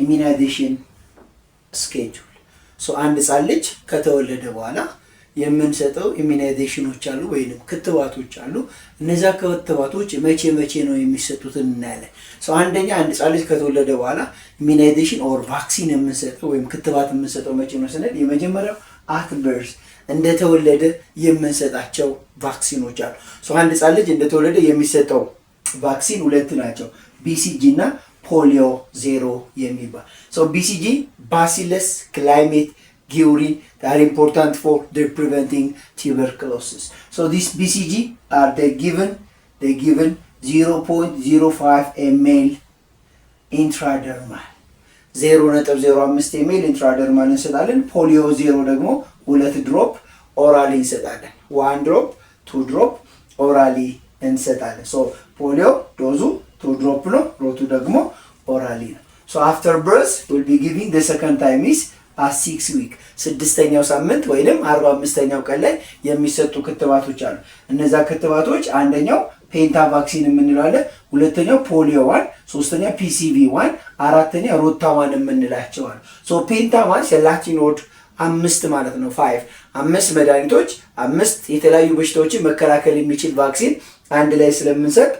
ኢሚናይዜሽን ስኬጁል። አንድ ህጻን ልጅ ከተወለደ በኋላ የምንሰጠው ኢሚናይዜሽኖች አሉ ወይንም ክትባቶች አሉ። እነዛ ክትባቶች መቼ መቼ ነው የሚሰጡትን እናያለን። አንደኛ አንድ ህጻን ልጅ ከተወለደ በኋላ ኢሚናይዜሽን ኦር ቫክሲን የምንሰጠው ወይም ክትባት የምንሰጠው መቼ ነው ስንል የመጀመሪያው አት በርዝ እንደተወለደ የምንሰጣቸው ቫክሲኖች አሉ። አንድ ህጻን ልጅ እንደተወለደ የሚሰጠው ቫክሲን ሁለት ናቸው፣ BCG እና ፖሊዮ ዜሮ የሚባል። BCG ባሲለስ ክላይሜት Guerin that are important for the preventing tuberculosis. These BCG are they given 0.05 ml intradermal 0.05 ml intradermal እንሰጣለን። ፖሊዮ ዜሮ ደግሞ 2 ድሮፕ ኦራሊ እንሰጣለን። 1 ድሮፕ 2 ድሮፕ ኦራሊ እንሰጣለን። ፖሊዮ ዶዙ 2 ድሮፕ ነው፣ ሮቱ ደግሞ ኦራሊ ነው። after birth we'll be giving the second time is at 6 week ስድስተኛው ሳምንት ወይንም 45ኛው ቀን ላይ የሚሰጡ ክትባቶች አሉ። እነዛ ክትባቶች አንደኛው ፔንታ ቫክሲን የምንለው አለ፣ ሁለተኛው ፖሊዮ 1፣ ሶስተኛ PCV 1፣ አራተኛ ሮታ 1 የምንላቸው አሉ። ፔንታ 1 የላቲን ወርድ 5 ማለት ነው። 5 መድኃኒቶች 5 የተለያዩ በሽታዎችን መከላከል የሚችል ቫክሲን አንድ ላይ ስለምንሰጥ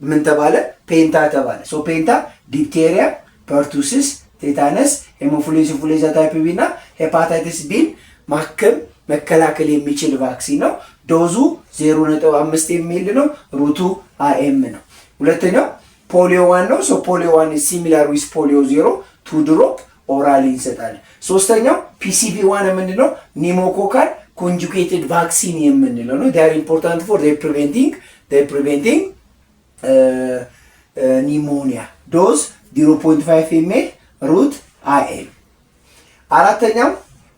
ምን ተባለ? ፔንታ ተባለ። ፔንታ ዲፕቴሪያ፣ ፐርቱሲስ፣ ቴታነስ፣ ሄሞፊሊስ ኢንፍሉዌንዛ ታይፕ ቢ እና ሄፓታይቲስ ቢን ማከም መከላከል የሚችል ቫክሲን ነው። ዶዙ 0.5 ml ነው። ሩቱ IM ነው። ሁለተኛው ፖሊዮ 1 ነው። ፖሊዮ 1 is similar with ፖሊዮ 0 2 ድሮፕ ኦራሊ እንሰጣለን። ሶስተኛው PCV 1 የምንለው ኒሞኮካል ኮንጁጌትድ ቫክሲን የምንለው ነው። they are important for the preventing pneumonia. ዶዝ 0.5 ml ሩት IM። አራተኛው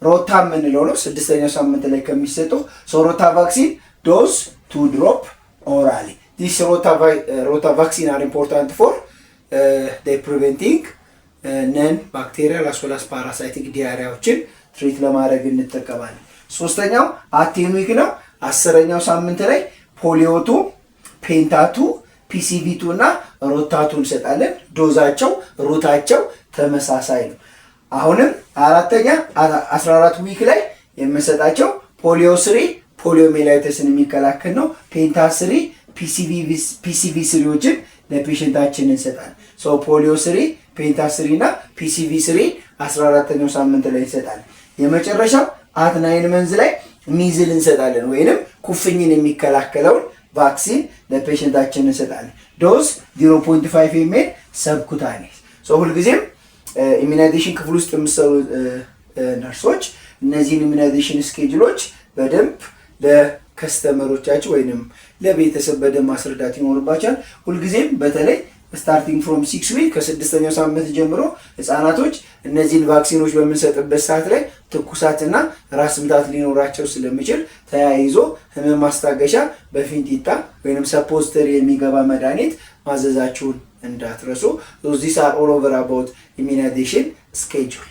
ሮታ የምንለው ነው። ስድስተኛው ሳምንት ላይ ከሚሰጠው ሮታ ቫክሲን ዶዝ 2 ድሮፕ ኦራሊ። this rota vaccine are important for the preventing non bacterial as well as parasitic diarrheaዎችን ትሪት ለማድረግ እንጠቀማለን። ሶስተኛው አቴኑዊክ ነው። 10ኛው ሳምንት ላይ ፖሊዮ2 ፔንታ2 PCV2 እና ሮታ2 እንሰጣለን። ዶዛቸው ሩታቸው ተመሳሳይ ነው። አሁንም አራተኛ 14 ዊክ ላይ የምንሰጣቸው ፖሊዮ 3 ፖሊዮሜላይተስን የሚከላከል ነው። ፔንታ 3 PCV 3ዎችን ለፔሸንታችን እንሰጣለን። ፖሊዮ 3 ፔንታ 3 እና PCV 3 14ኛው ሳምንት ላይ እንሰጣለን። የመጨረሻው አት 9 መንዝ ላይ ሚዝል እንሰጣለን ወይንም ኩፍኝን የሚከላከለውን ቫክሲን ለፔሸንታችን እንሰጣለን። ዶዝ 0.5 ml ሰብኩታኔስ። ሁልጊዜም ኢሚናይዜሽን ክፍል ውስጥ የሚሰሩ ነርሶች እነዚህን ኢሚናይዜሽን ስኬጁሎች በደንብ ለከስተመሮቻቸው ወይንም ለቤተሰብ በደንብ ማስረዳት ይኖርባቸዋል። ሁልጊዜም በተለይ ስታርቲንግ ፍሮም 6 ዊክ ከስድስተኛው ሳምንት ጀምሮ ህፃናቶች እነዚህን ቫክሲኖች በምንሰጥበት ሰዓት ላይ ትኩሳትና ራስ ምታት ሊኖራቸው ስለሚችል ተያይዞ ህመም ማስታገሻ በፊንጢጣ ወይንም ሰፖዚተሪ የሚገባ መድኃኒት ማዘዛችሁን እንዳትረሱ። these are all over about immunization schedule.